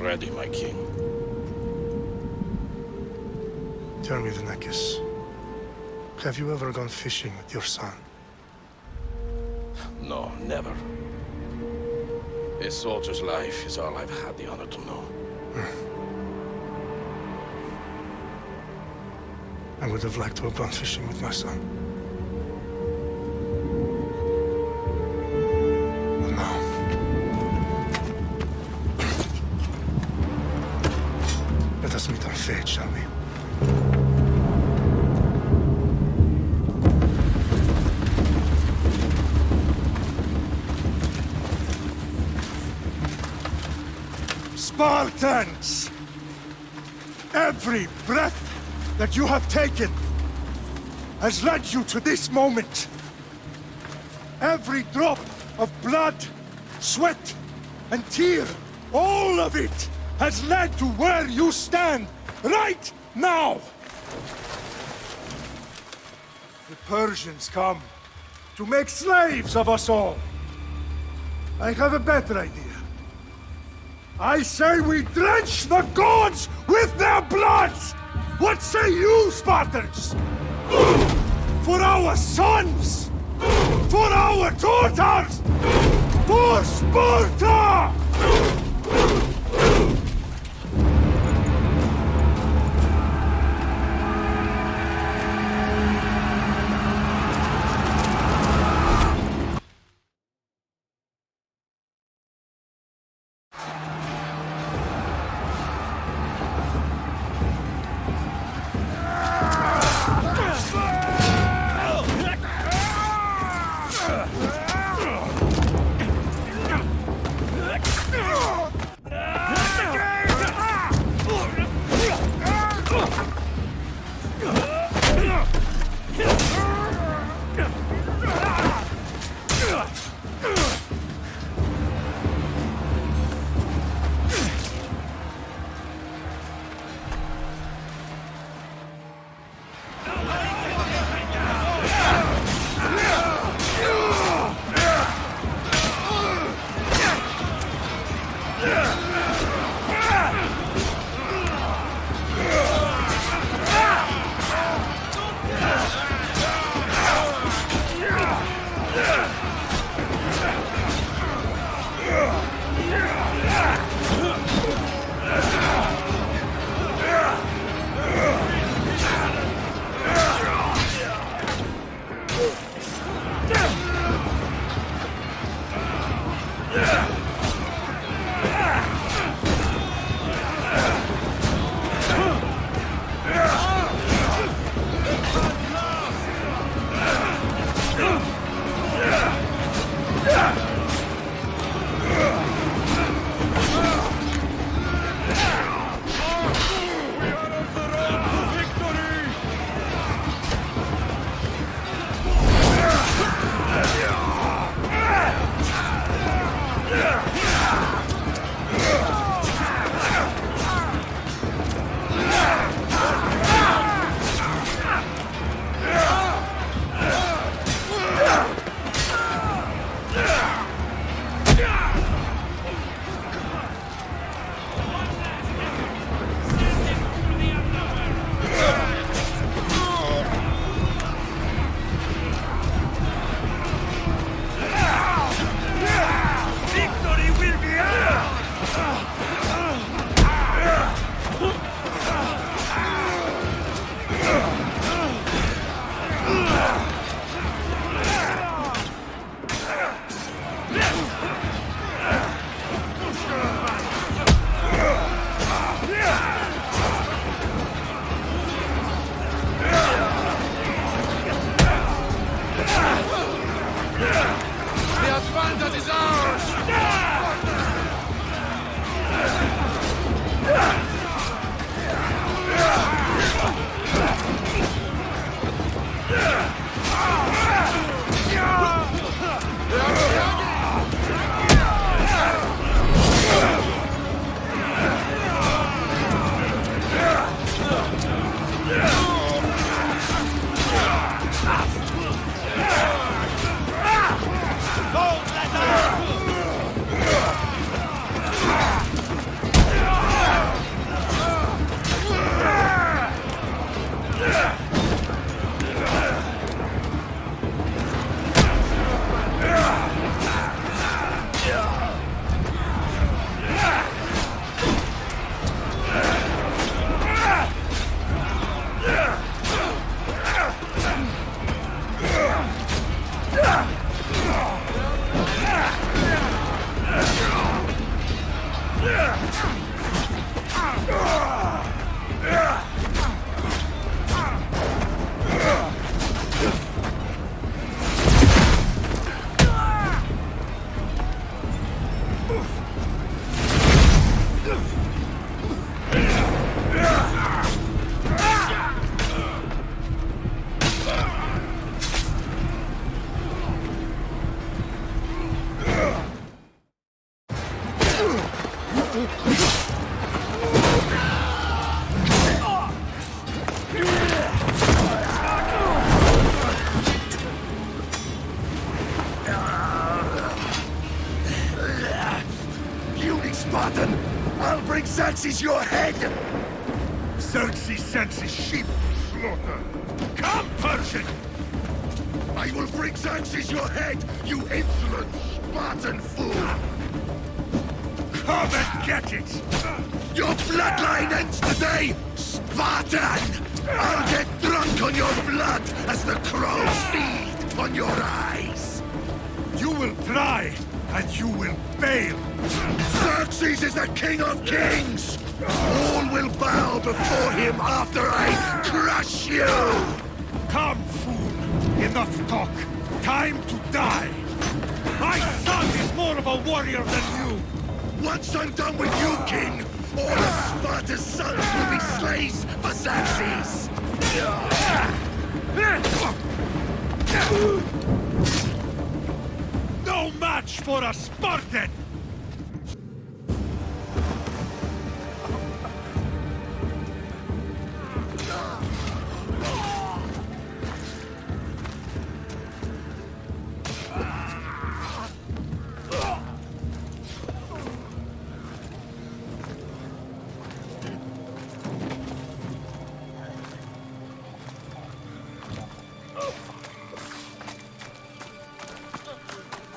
ready, my king. Tell me, Vinakis, have you ever gone fishing with your son? No, never. A soldier's life is all I've had the honor to know. I would have liked to have gone fishing with my son. But no. Let us meet our fate, shall we? Spartans! Every breath that you have taken has led you to this moment. Every drop of blood, sweat, and tear, all of it has led to where you stand right now. The Persians come to make slaves of us all. I have a better idea. I say we drench the gods with their blood! What say you, Spartans? For our sons! For our daughters! For Sparta! head! Xerxes sends his sheep to slaughter. Come, Persian! I will bring Xerxes your head, you insolent Spartan fool! Come and get it! Your bloodline ends today, Spartan! I'll get drunk on your blood as the crows feed on your eyes! You will try, and you will fail! Xerxes is the king of kings! All will bow before him after I crush you! Come, fool! Enough talk! Time to die! My son is more of a warrior than you! Once I'm done with you, king, all of Sparta's sons will be slaves for Xerxes! No match for a Spartan!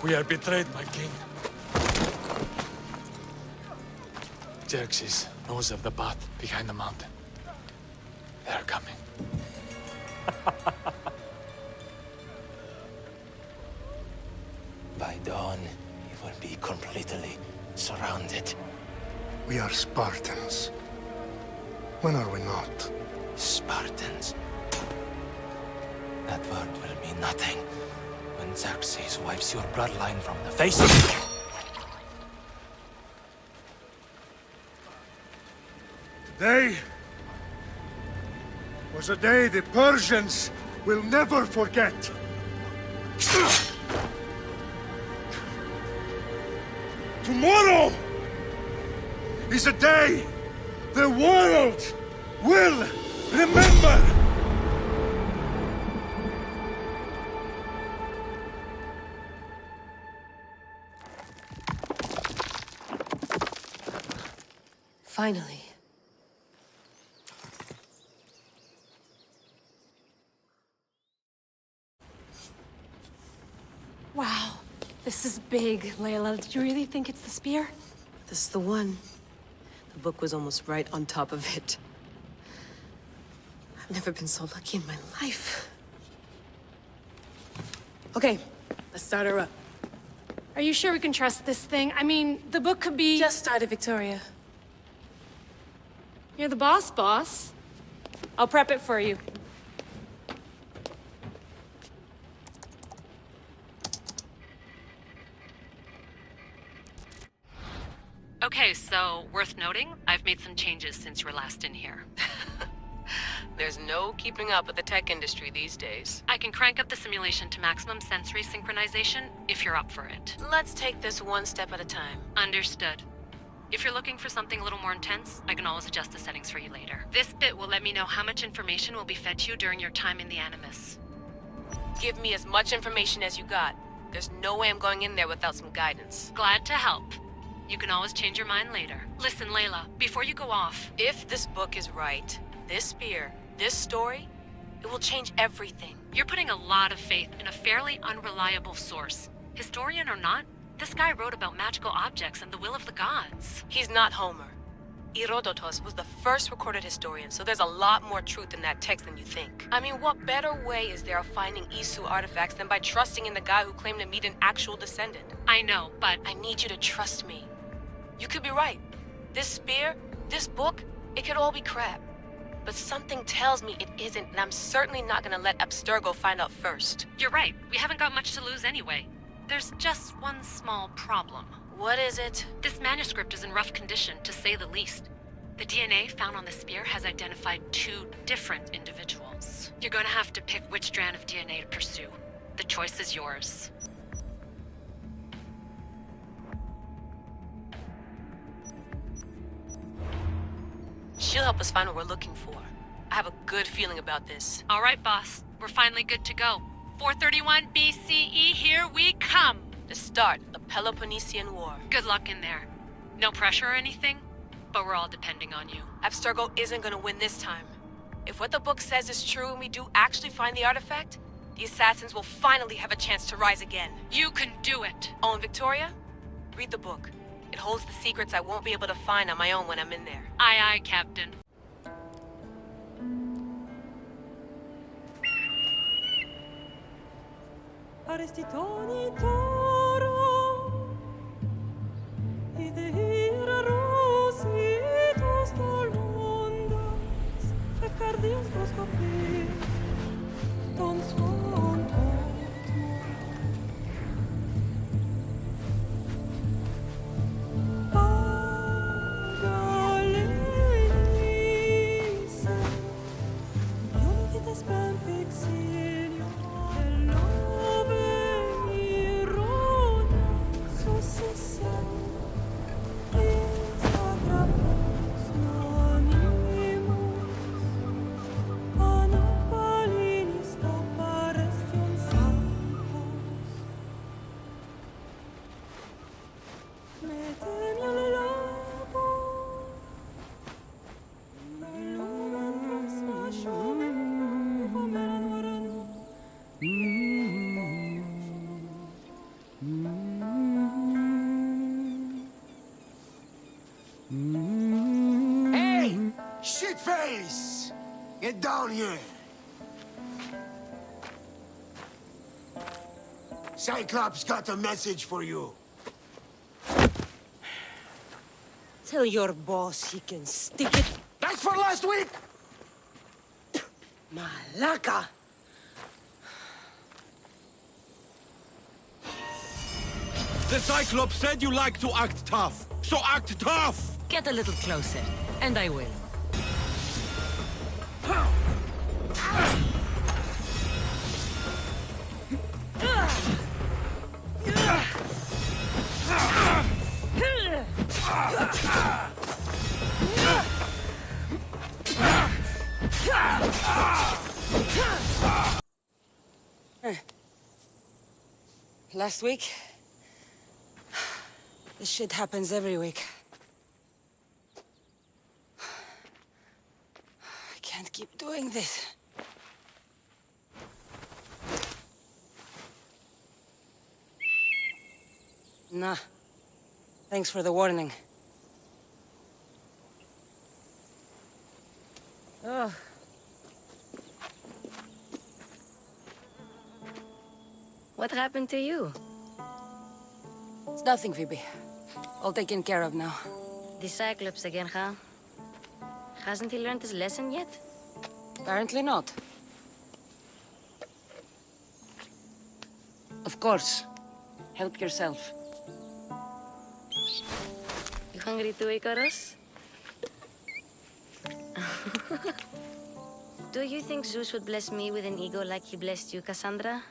We are betrayed, my king. Xerxes knows of the path behind the mountain. They are coming. By dawn, you will be completely surrounded. We are Spartans. When are we not? Spartans. That word will mean nothing when Xerxes wipes your bloodline from the face of the... Today was a day the Persians will never forget. Tomorrow is a day the world will remember. Finally. Wow, this is big, Layla. Did you really think it's the spear? This is the one. The book was almost right on top of it. I've never been so lucky in my life. Okay, let's start her up. Are you sure we can trust this thing? I mean, the book could be... Just started, Victoria. You're the boss. I'll prep it for you. Okay, so worth noting, I've made some changes since you were last in here. There's no keeping up with the tech industry these days. I can crank up the simulation to maximum sensory synchronization if you're up for it. Let's take this one step at a time. Understood. If you're looking for something a little more intense, I can always adjust the settings for you later. This bit will let me know how much information will be fed to you during your time in the Animus. Give me as much information as you got. There's no way I'm going in there without some guidance. Glad to help. You can always change your mind later. Listen, Layla, before you go off... If this book is right, this spear, this story, it will change everything. You're putting a lot of faith in a fairly unreliable source. Historian or not, this guy wrote about magical objects and the will of the gods. He's not Homer. Herodotus was the first recorded historian, so there's a lot more truth in that text than you think. I mean, what better way is there of finding Isu artifacts than by trusting in the guy who claimed to meet an actual descendant? I know, but... I need you to trust me. You could be right. This spear, this book, it could all be crap. But something tells me it isn't, and I'm certainly not gonna let Abstergo find out first. You're right. We haven't got much to lose anyway. There's just one small problem. What is it? This manuscript is in rough condition, to say the least. The DNA found on the spear has identified 2 different individuals. You're going to have to pick which strand of DNA to pursue. The choice is yours. She'll help us find what we're looking for. I have a good feeling about this. All right, boss. We're finally good to go. 431 BCE, here we come! The start of the Peloponnesian War. Good luck in there. No pressure or anything, but we're all depending on you. Abstergo isn't gonna win this time. If what the book says is true and we do actually find the artifact, the assassins will finally have a chance to rise again. You can do it! Oh, and Victoria? Read the book. It holds the secrets I won't be able to find on my own when I'm in there. Aye, aye, Captain. Arrestitoni toro, idehira rositos tolondas, fefcardios proskopir, ton son Pagalese, Biologitas perfectionio, love irona, succession, Instagramos anonymous, Anapalinis taparestion sampos, Metenia le labo, Lumen prosmashon, Pomeran waranu. Hey! Shitface! Get down here! Cyclops got a message for you. Tell your boss he can stick it. That's for last week! Malaka! The Cyclops said you like to act tough, so act tough! Get a little closer, and I will. Last week? This shit happens every week. I can't keep doing this. Nah. Thanks for the warning. Ugh. What happened to you? It's nothing, Phoebe. All taken care of now. The Cyclops again, huh? Hasn't he learned his lesson yet? Apparently not. Of course. Help yourself. You hungry too, Icarus? Do you think Zeus would bless me with an ego like he blessed you, Cassandra?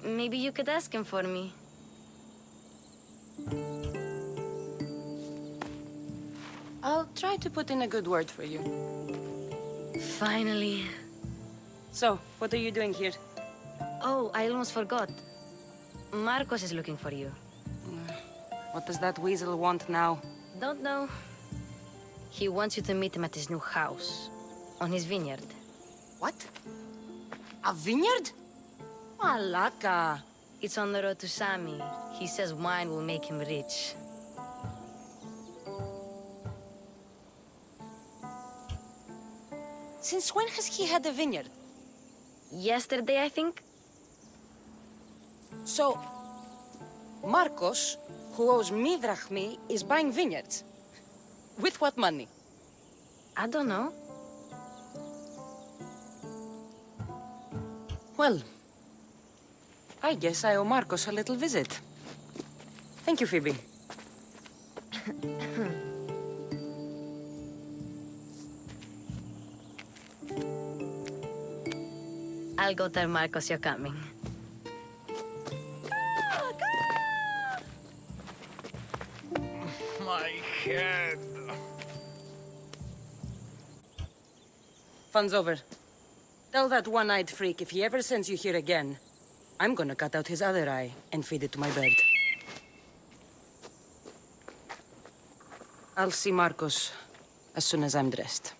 Maybe you could ask him for me. I'll try to put in a good word for you. Finally. So, what are you doing here? Oh, I almost forgot. Marcos is looking for you. What does that weasel want now? Don't know. He wants you to meet him at his new house. On his vineyard. What? A vineyard? Malaka. It's on the road to Sami. He says wine will make him rich. Since when has he had a vineyard? Yesterday, I think? So, Marcos, who owes me drachmi, is buying vineyards. With what money? I don't know. Well, I guess I owe Marcos a little visit. Thank you, Phoebe. I'll go tell Marcos you're coming. My head. Fun's over. Tell that one-eyed freak if he ever sends you here again, I'm gonna cut out his other eye and feed it to my bird. I'll see Marcos as soon as I'm dressed.